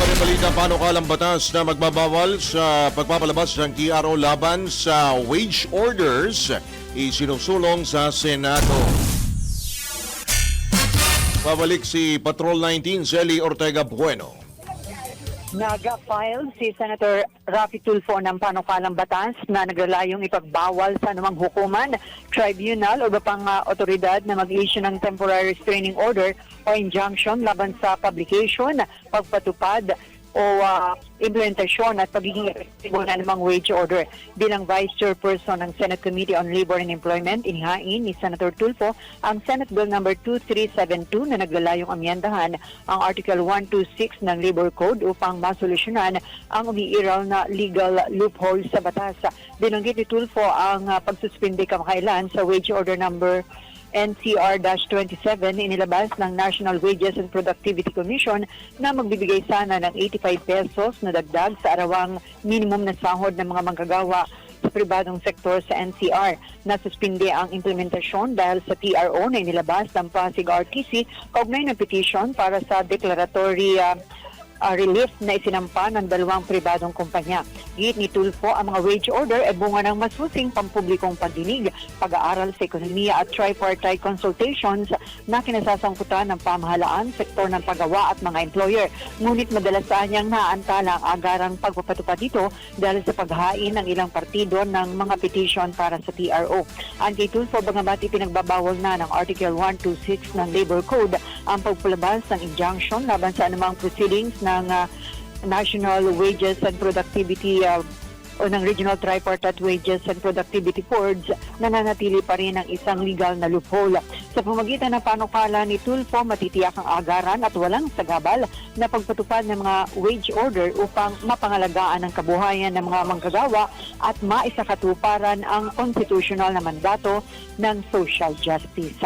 pa rin balita, panukalang batas na magbabawal sa pagpapalabas ng TRO laban sa wage orders isinusulong sa Senado. Babalik si Patrol 19, Zelly Ortega Bueno. Nag-file si Senator Raffy Tulfo ng panukalang batas na naglalayong ipagbawal sa anumang hukuman, tribunal o iba pang otoridad na mag-issue ng temporary restraining order o injunction laban sa publication, pagpatupad o implementasyon at pagiging epektibo ng anumang wage order. Bilang Vice Chairperson ng Senate Committee on Labor and Employment, inihain ni Senator Tulfo ang Senate Bill No. 2372 na naglalayong amyendahan ang Article 126 ng Labor Code upang masolusyonan ang umiiral na legal loophole sa batas. Binanggit ni Tulfo ang pagsuspindi kamakailan sa Wage Order number NCR-27 inilabas ng National Wages and Productivity Commission na magbibigay sana ng 85 pesos na dagdag sa arawang minimum na sahod ng mga manggagawa sa pribadong sektor sa NCR. Nasuspindi ang implementasyon dahil sa TRO na inilabas ng Pasig RTC kaugnay ng petition para sa declaratory relief na isinampa ng dalawang pribadong kumpanya. Git ni Tulfo, ang mga wage order ay bunga ng masusing pampublikong pagdinig, pag-aaral sa ekonomiya at tripartite consultations na kinasasangkutan ng pamahalaan, sektor ng paggawa at mga employer. Ngunit madalas niyang naantala ang agarang pagpapatupad dito dahil sa paghain ng ilang partido ng mga petition para sa TRO. Ang kay Tulfo, bagamat ipinagbabawal na ng Article 126 ng Labor Code ang pagpalabas ng injunction laban sa anumang proceedings ng National Wages and Productivity o ng Regional Tripartite Wages and Productivity Boards, nananatili pa rin ang isang legal na loophole. Sa pamamagitan ng panukala ni Tulfo, matitiyak ang agaran at walang sagabal na pagpatupad ng mga wage order upang mapangalagaan ang kabuhayan ng mga manggagawa at maisakatuparan ang constitutional na mandato ng social justice.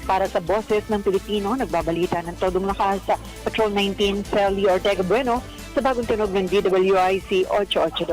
Para sa Boses ng Pilipino, nagbabalita ng todong lakas sa Patrol 19, Zelly Ortega Bueno, sa bagong tunog ng DWIC 882.